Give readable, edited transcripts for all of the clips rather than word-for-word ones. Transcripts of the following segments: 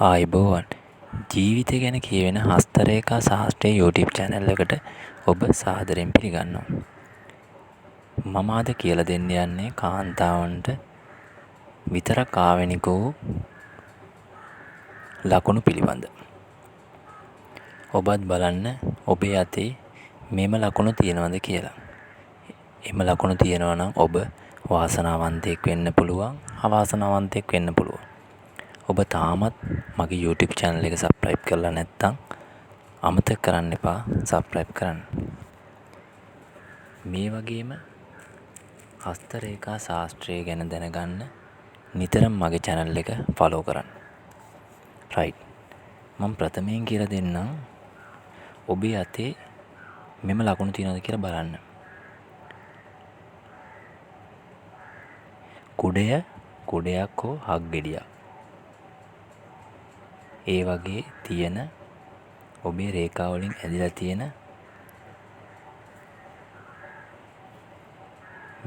ආයුබෝවන් ජීවිතය ගැන කියවෙන හස්තරේඛා ශාස්ත්‍රයේ YouTube channel එකට ඔබ සාදරයෙන් පිළිගන්නවා. මම අද කියලා දෙන්න යන්නේ කාන්තාවන්ට විතරක් ආවේනික වූ ලකුණු පිළිබඳ. ඔබත් බලන්න ඔබේ අතේ මෙම ලකුණු තියෙනවද කියලා. එම ලකුණු තියෙනවා නම් ඔබ වාසනාවන්තයෙක් වෙන්න පුළුවන්, අවාසනාවන්තයෙක් වෙන්න පුළුවන්. ඔබ තාමත් මගේ YouTube channel එක subscribe කරලා නැත්නම් අමතක කරන්න එපා subscribe කරන්න. මේ වගේම හස්තරේඛා ශාස්ත්‍රය ගැන දැනගන්න නිතරම මගේ channel එක follow කරන්න. right. මම ප්‍රථමයෙන් කියලා දෙන්නම් ඔබේ අතේ මෙම ලකුණු තියෙනවද කියලා බලන්න. කුඩයක් හෝ හක් ගෙඩියක්. ඒ වගේ තියෙන ඔබේ රේඛා වලින් ඇදලා තියෙන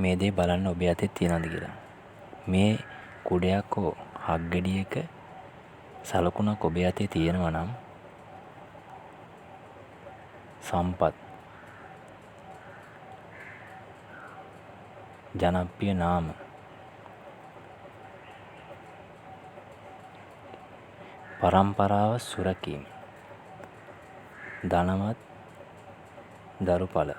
මේ දේ බලන්න ඔබේ අතේ තියෙනවද කියලා. මේ කුඩයක් හෝ හක් ගෙඩියක සලකුණක් ඔබේ අතේ තියෙනවා නම් සම්පත්, ජනප්‍රිය නාම, පරම්පරාව සුරකීම, ධනවත් දරුඵල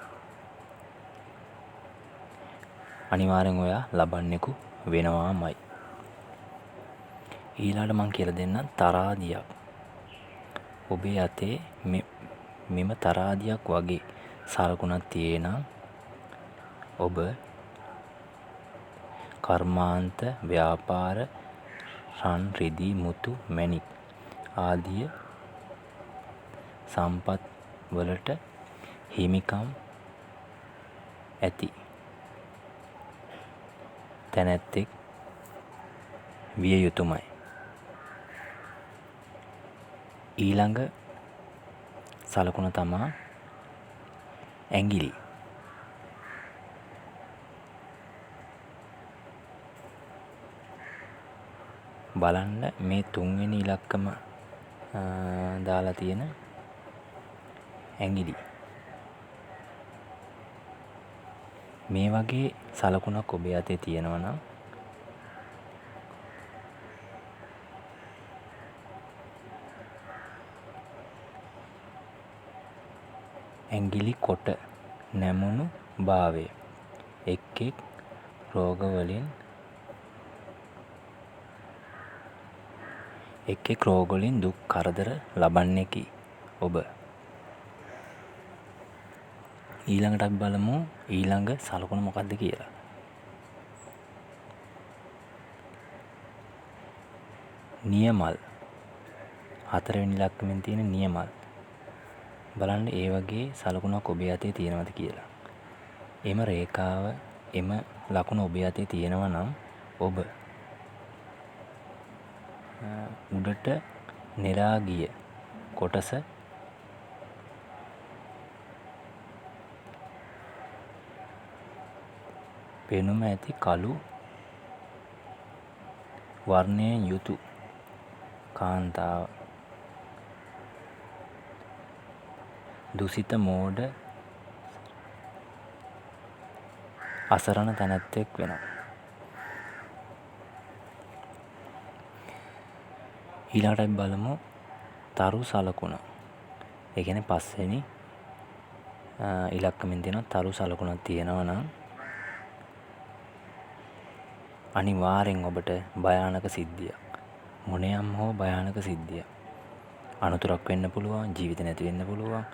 අනිවාර්යෙන් ඔයා ලබන්නෙකු වෙනවාමයි. ඊළඟට මම කියලා දෙන්නම් තරාදියක්. ඔබේ අතේ මෙම තරාදියක් වගේ සලකුණක් තියෙනම් ඔබ කර්මාන්ත, ව්‍යාපාර, රන් රිදී මුතු මැණික් ආදිය සම්පත් වලට හිමිකම් ඇති තැනැත්තෙක් විය යුතුමයි. ඊළඟ සලකුණ තමා ඇඟිලි. බලන්න මේ තුන්වෙනි ඉලක්කම දාලා තියෙන ඇඟිලි. මේ වගේ සලකුණක් ඔබේ අතේ තියෙනවා නම් ඇඟිලි කොට නැමුණු භාවය එක් එක් රෝගවලින් දුක් කරදර ලබන්නේකි ඔබ. ඊළඟට අපි බලමු ඊළඟ සලකුණ මොකක්ද කියලා. නියමල්. 4 වෙනි ඉලක්කමෙන් තියෙන නියමල්. බලන්න ඒ වගේ සලකුණක් ඔබේ අතේ තියෙනවද කියලා. එම රේඛාව, එම ලකුණ ඔබේ අතේ තියෙනවා නම් ඔබ උඩට නෙරා ගිය කොටස පෙනුම ඇති කළු වර්ණයෙන් යුතු කාන්තාව දුසිත මෝඩ අසරණ තැනැත්තෙක් වෙනවා. ඊළඟට අපි බලමු තරු සලකුණ. ඒ කියන්නේ 5 වෙනි ඉලක්කමින් තියෙන තරු සලකුණක් තියෙනවා නම් අනිවාර්යෙන් ඔබට භයානක සිද්ධියක්, මොනියම් හෝ භයානක සිද්ධියක්, අනතුරක් වෙන්න පුළුවන්, ජීවිත නැති වෙන්න පුළුවන්.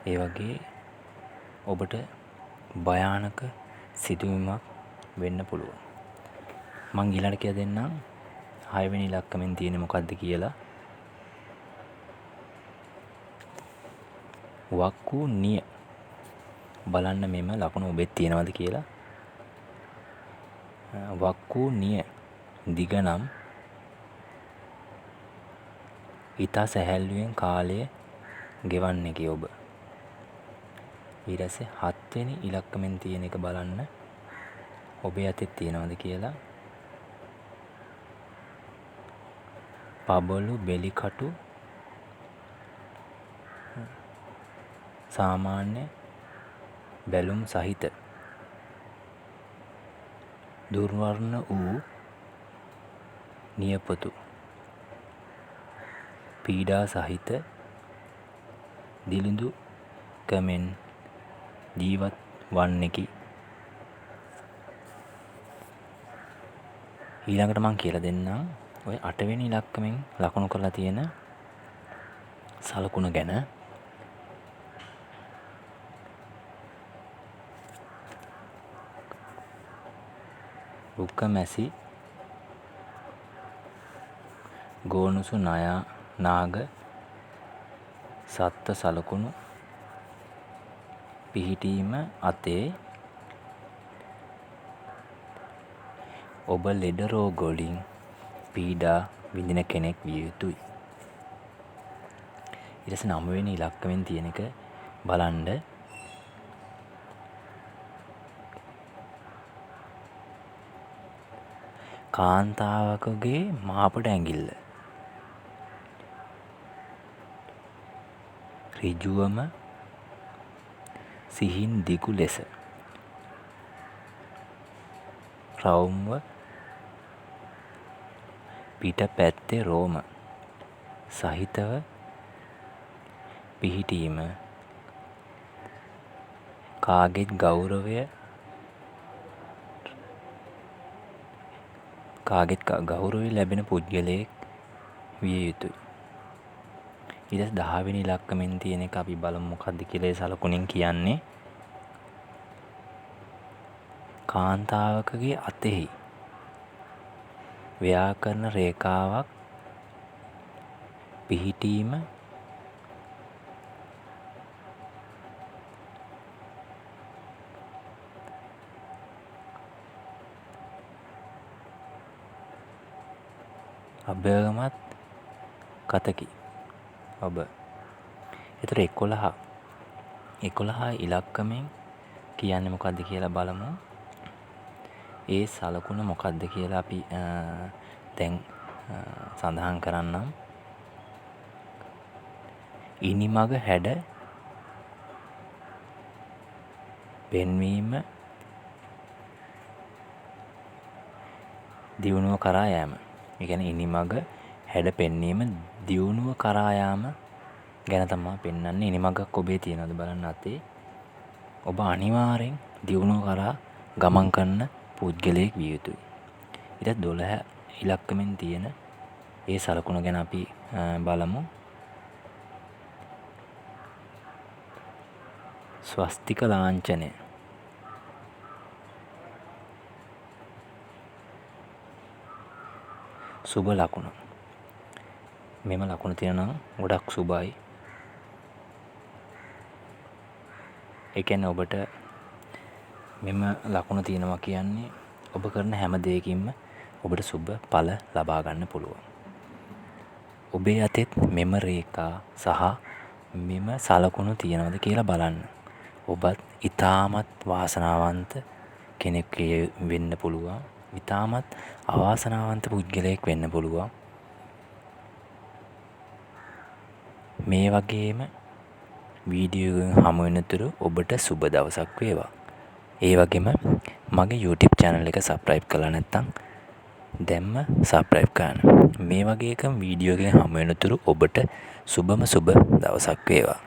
ඒ වගේ ඔබට භයානක සිදුවීමක් වෙන්න පුළුවන්. මං ඊළඟට කියලා දෙන්නම් 6 වෙනි ඉලක්කමෙන් තියෙන්නේ මොකද්ද කියලා. වක්කු නිය. බලන්න මෙම ලකුණු ඔබෙත් තියෙනවද කියලා. වක්කු නිය දිග නම් ඊට සැහැල්ලුවෙන් කාලය ගෙවන්නේ කි ඔබ. ඊට පස්සේ 7 වෙනි ඉලක්කමෙන් තියෙන එක බලන්න ඔබේ අතේ තියෙනවද කියලා. පබළු බෙලිකටු සාමාන්‍ය බැලුම් සහිත දුර්වර්ණ වූ නියපොතු පීඩා සහිත දිළිඳු කමෙන් ජීවත් වන්නෙකි. ඊළඟට මම කියලා දෙන්නම් ඔය 8 වෙනි ඉලක්කමෙන් ලකුණු කරලා තියෙන සලකුණ ගැන. රුක්ක මැසි ගෝනුසු නාග සත්ත්ව සලකුණු පිහිටීම අතේ ඔබ ලෙඩ රෝග වලින් පීඩා විඳින කෙනෙක් විය යුතුයි. ඊට පස්සේ 9 වෙනි ඉලක්කමෙන් තියෙන එක බලන්න. කාන්තාවකගේ මාපට ඇඟිල්ල ඍජුවම සිහින් දිගු ලෙස රවුම්ව පිට පැත්තේ රෝම සහිතව පිහිටීම කාගෙත් ගෞරවය ලැබෙන පුද්ගලයෙක් විය යුතුයි. ඊට 10 වෙනි ඉලක්කමෙන් තියෙන එක අපි බලමු මොකක්ද කියලා. ඒ සලකුණෙන් කියන්නේ කාන්තාවකගේ අතෙහි ව්‍යාකරණ රේඛාවක් පිහිටීම අභයගමත් කතකි ඔබ. ඒතර 11 ඉලක්කමෙන් කියන්නේ මොකද්ද කියලා බලමු. ඒ සලකුණ මොකද්ද කියලා අපි දැන් සඳහන් කරන්නම්. ඉනිමග හැඩ පෙන්වීම දියුණුව කරා යෑම. ඒ කියන්නේ ඉනිමග හැඩ පෙන්වීම දියුණුව කරා යාම ගැන තමයි පෙන්වන්නේ. ඉනිමගක් ඔබේ තියෙනවද බලන්න අතේ. ඔබ අනිවාර්යෙන් දියුණුව කරා ගමන් කරන පුද්ගලයෙක් විය යුතුයි. ඊට 12 ඉලක්කමෙන් තියෙන ඒ සලකුණ ගැන අපි බලමු. ස්වස්තික ලාංඡනය සුබ ලකුණ. මෙම ලකුණ තියෙනවා ගොඩක් සුබයි. ඒ කියන්නේ ඔබට මෙම ලකුණ තියෙනවා කියන්නේ ඔබ කරන හැම දෙයකින්ම ඔබට සුබ ඵල ලබා ගන්න පුළුවන්. ඔබේ අතෙත් මෙම රේඛා සහ මෙම සලකුණු තියෙනවද කියලා බලන්න. ඔබත් ඊටමත් වාසනාවන්ත කෙනෙක් වෙන්න පුළුවන්. ඊටමත් අවාසනාවන්ත පුද්ගලයෙක් වෙන්න පුළුවන්. මේ වගේම වීඩියෝ එකකින් හමු වෙනතුරු ඔබට සුබ දවසක් වේවා. ඒ වගේම මගේ YouTube channel එක subscribe කරලා නැත්නම් දැන්ම subscribe කරන්න. මේ වගේ එකම වීඩියෝ එකකින් හමු වෙනතුරු ඔබට සුබම සුබ දවසක් වේවා.